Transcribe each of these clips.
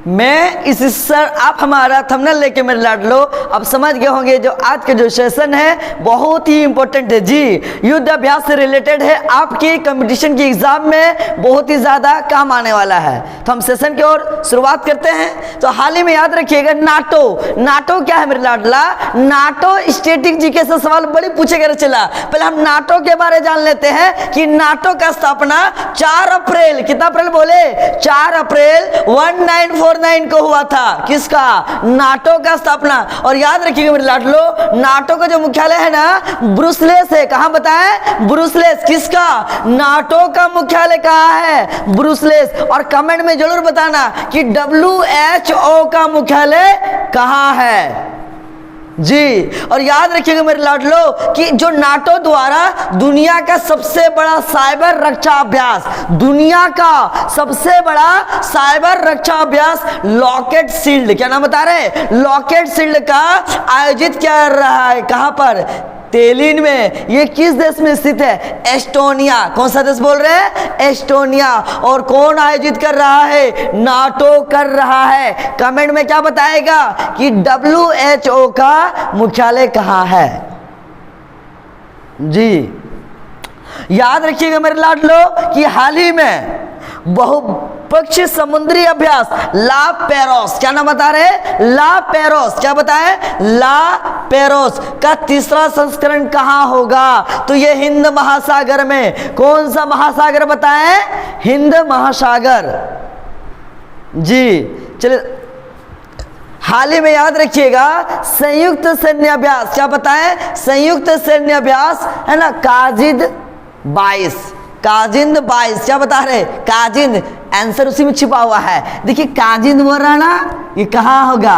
मैं इस सर आप हमारा थंबनेल लेके मेरे लाड लो, अब समझ गए होंगे जो आज के जो सेशन है बहुत ही इंपॉर्टेंट है जी, युद्ध अभ्यास से रिलेटेड है, आपके कंपटीशन की एग्जाम में बहुत ही ज़्यादा काम आने वाला है। तो हम सेशन की ओर शुरुआत करते हैं। तो हाल ही में याद रखिएगा नाटो क्या है मेरे लाडला, नाटो स्टैटिक जीके से सवाल बड़ी पूछे गए चला। पहले हम नाटो के बारे जान लेते हैं कि नाटो का स्थापना 4 अप्रैल, कितना अप्रैल बोले, 4 अप्रैल 1949 को हुआ था। किसका, नाटो का स्थापना। और याद रखिएगा मेरे लाडलो, नाटो का जो मुख्यालय है ना ब्रुसेल्स है। कहां बताएं, ब्रुसेल्स। किसका, नाटो का मुख्यालय कहां है, ब्रुसेल्स। और कमेंट में जरूर बताना कि WHO का मुख्यालय कहां है जी। और याद रखिएगा मेरे लाडलो कि जो नाटो द्वारा दुनिया का सबसे बड़ा साइबर रक्षा अभ्यास, दुनिया का सबसे बड़ा साइबर रक्षा अभ्यास लॉकेट शील्ड, क्या नाम बता रहे, लॉकेट शील्ड का आयोजित कर रहा है। कहां पर, तेलिन में। ये किस देश में स्थित है, एस्टोनिया। कौन सा देश बोल रहे हैं, एस्टोनिया। और कौन आयोजित कर रहा है, नाटो कर रहा है। कमेंट में क्या बताएगा कि WHO का मुख्यालय कहां है जी। याद रखिएगा मेरे लाडलो कि हाल ही में बहुपक्षीय समुद्री अभ्यास ला पेरोस, क्या नाम बता रहे, ला पेरोस, क्या बताएं, ला पेरोस का 3रा संस्करण कहां होगा, तो ये हिंद महासागर में। कौन सा महासागर बताएं, हिंद महासागर जी। चलिए हाल ही में याद रखिएगा संयुक्त सैन्य अभ्यास, क्या बताएं, संयुक्त सैन्य अभ्यास है ना, काजिंद 22, क्या बता रहे, काजिंद। आंसर उसी में छिपा हुआ है। देखिए काजिंद बोल रहा ना, ये कहाँ होगा,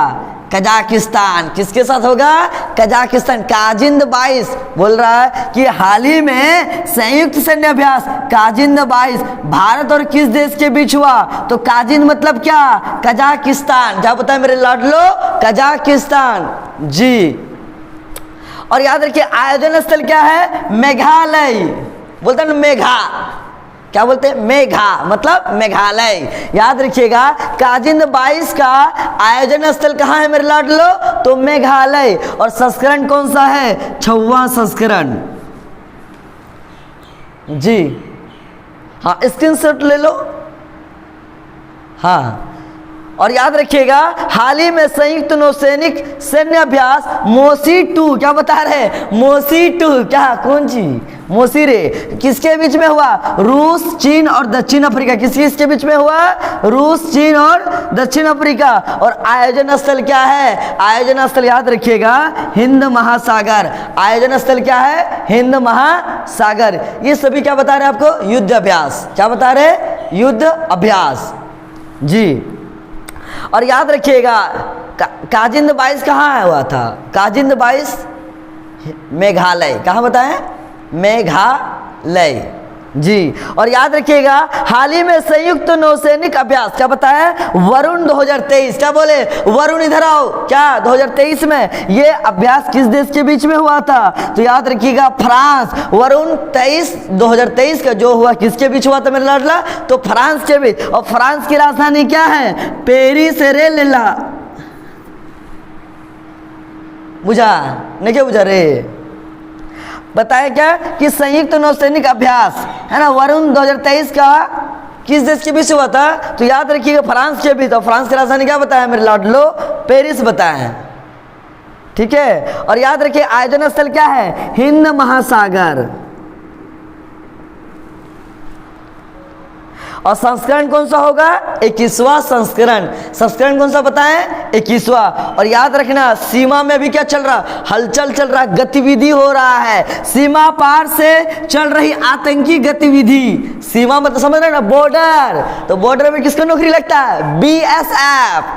कजाकिस्तान। किसके साथ होगा, कजाकिस्तान। काजिंद 22 बोल रहा है कि हाल ही में संयुक्त सैन्य अभ्यास काजिंद 22 भारत और किस देश के बीच हुआ, तो काजिंद मतलब क्या, कजाकिस्तान। क्या बताए मेरे लाडलो, कजाकिस्तान जी। और याद रखिए आयोजन स्थल क्या है, मेघालय। बोलते हैं मेघा, क्या बोलते हैं, मेघा मतलब मेघालय। याद रखिएगा काजिंद 22 का आयोजन स्थल कहाँ है मेरे लाडलो, तो मेघालय। और संस्करण कौन सा है, 6वां संस्करण जी। हाँ स्क्रीनशॉट ले लो। हाँ और याद रखिएगा हाल ही में संयुक्त नौसैनिक सैन्य अभ्यास मोसी 2, क्या बता रहे, मोसी 2, क्या, कौन सी, मोसी रे, किसके बीच में हुआ, रूस, चीन और दक्षिण अफ्रीका। किसके बीच में हुआ, रूस, चीन और दक्षिण अफ्रीका। और आयोजन स्थल क्या है, आयोजन स्थल याद रखिएगा हिंद महासागर। आयोजन स्थल क्या है, हिंद महासागर। ये सभी क्या बता रहे हैं आपको, युद्ध अभ्यास। क्या बता रहे, युद्ध अभ्यास जी। और याद रखिएगा काजिंद 22 कहाँ हुआ था, काजिंद 22 मेघालय। कहाँ बताएं, मेघालय जी। और याद रखिएगा हाल ही में संयुक्त नौसैनिक अभ्यास, क्या बताया, वरुण 2023। क्या बोले, वरुण इधर आओ, क्या 2023 में ये अभ्यास किस देश के बीच में हुआ था, तो याद रखिएगा फ्रांस। वरुण 2023 का जो हुआ किसके बीच हुआ था मेरे लाडला, तो फ्रांस के बीच। और फ्रांस की राजधानी क्या है, पेरिस रे लेला। बुझा नहीं, क्या बुझा रे, बताया क्या कि संयुक्त नौसैनिक अभ्यास है ना, वरुण 2023 का किस देश के बीच हुआ था, तो याद रखिएगा फ्रांस के बीच। तो फ्रांस की राजधानी क्या बताया मेरे लाडलो, पेरिस बताया, ठीक है। और याद रखिए आयोजन स्थल क्या है, हिंद महासागर। और संस्करण कौन सा होगा, 21वां संस्करण। संस्करण कौन सा बताएं, 21वां। और याद रखना सीमा में भी क्या चल रहा, हलचल चल रहा, गतिविधि हो रहा है, सीमा पार से चल रही आतंकी गतिविधि। सीमा मतलब समझ रहे ना, बॉर्डर। तो बॉर्डर में किसका नौकरी लगता है, BSF।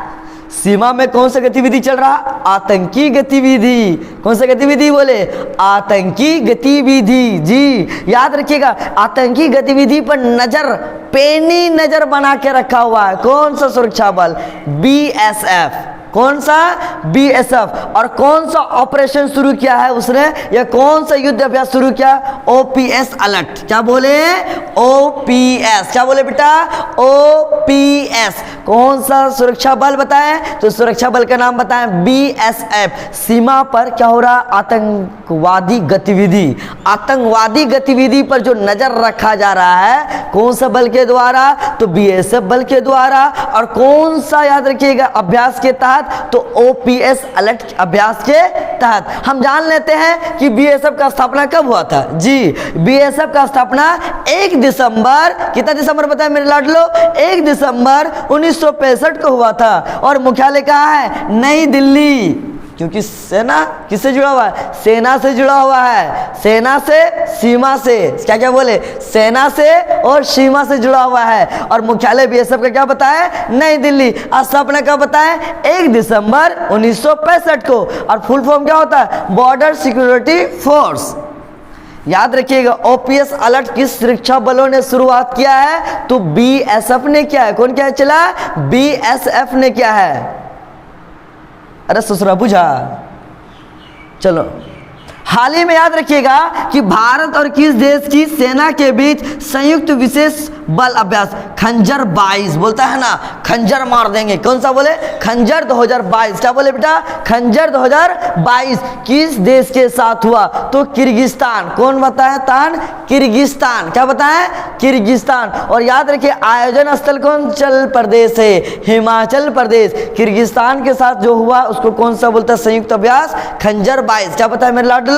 सीमा में कौन सा गतिविधि चल रहा, आतंकी गतिविधि। कौन सा गतिविधि बोले, आतंकी गतिविधि जी। याद रखिएगा आतंकी गतिविधि पर नजर, पैनी नजर बना के रखा हुआ है कौन सा सुरक्षा बल, BSF कौन सा? बीएसएफ। और कौन सा ऑपरेशन शुरू किया है उसने, या कौन सा युद्ध अभ्यास शुरू किया? OPS alert. क्या बोले? ओपीएस। क्या बोले बेटा? ओपीएस। कौन सा सुरक्षा बल बताएं? तो सुरक्षा बल का नाम बताएं बीएसएफ। सीमा पर क्या हो रहा? आतंकवादी गतिविधि, आतंकवादी गतिविधि पर जो नजर रखा जा रहा है, कौन सा बल के द्वारा? तो बीएसएफ बल के द्वारा। और कौन सा, याद रखिएगा, अभ्यास के तहत? तो ओपीएस अलर्ट अभ्यास के तहत। हम जान लेते हैं कि बीएसएफ का स्थापना कब हुआ था। जी, बीएसएफ का स्थापना 1 दिसंबर, कितना दिसंबर बताएं मेरे लाडलो? 1 दिसंबर 1965 को हुआ था। और मुख्यालय कहाँ है? नई दिल्ली। क्योंकि सेना किससे जुड़ा हुआ है? सेना से जुड़ा हुआ है। सेना से, सीमा से, क्या क्या बोले? सेना से और सीमा से जुड़ा हुआ है। और मुख्यालय बीएसएफ का क्या बताया? नई दिल्ली। स्थापना कब बताया? 1 दिसंबर 1965 को। और फुल फॉर्म क्या होता है? Border security force. याद रखिएगा, ओपीएस अलर्ट किस सुरक्षा बलों ने शुरुआत किया है? तो बीएसएफ ने किया है। कौन क्या चला? बीएसएफ ने किया है। अरे ससुरा बुझा। चलो, हाल ही में याद रखिएगा कि भारत और किस देश की सेना के बीच संयुक्त विशेष बल अभ्यास खंजर 22, बोलता है ना, खंजर मार देंगे। कौन सा बोले? खंजर 2022। क्या बोले बेटा? खंजर 2022 किस देश के साथ हुआ? तो किर्गिस्तान। कौन बताया? तान? किर्गिस्तान। क्या बताया? किर्गिस्तान। और याद रखिए, आयोजन स्थल कौन चल प्रदेश है? हिमाचल प्रदेश। किर्गिस्तान के साथ जो हुआ उसको कौन सा बोलता है? संयुक्त अभ्यास खंजर 22। क्या बताया मेरे लाडलो?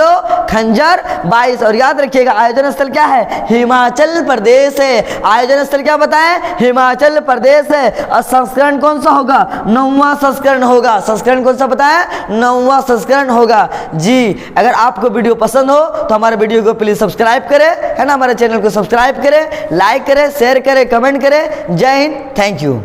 खंजर 22। और याद रखिएगा, आयोजन स्थल क्या है? हिमाचल प्रदेश है। आयोजन स्थल क्या बताएं? हिमाचल प्रदेश है। और संस्करण कौन सा होगा? 9वां संस्करण होगा। संस्करण कौन सा बताएं? 9वां संस्करण होगा। जी, अगर आपको वीडियो पसंद हो तो हमारे वीडियो को प्लीज सब्सक्राइब करें, है ना, हमारे चैनल को सब्सक्राइब करें, लाइक करें, शेयर करें, कमेंट करें। जय हिंद, थैंक यू।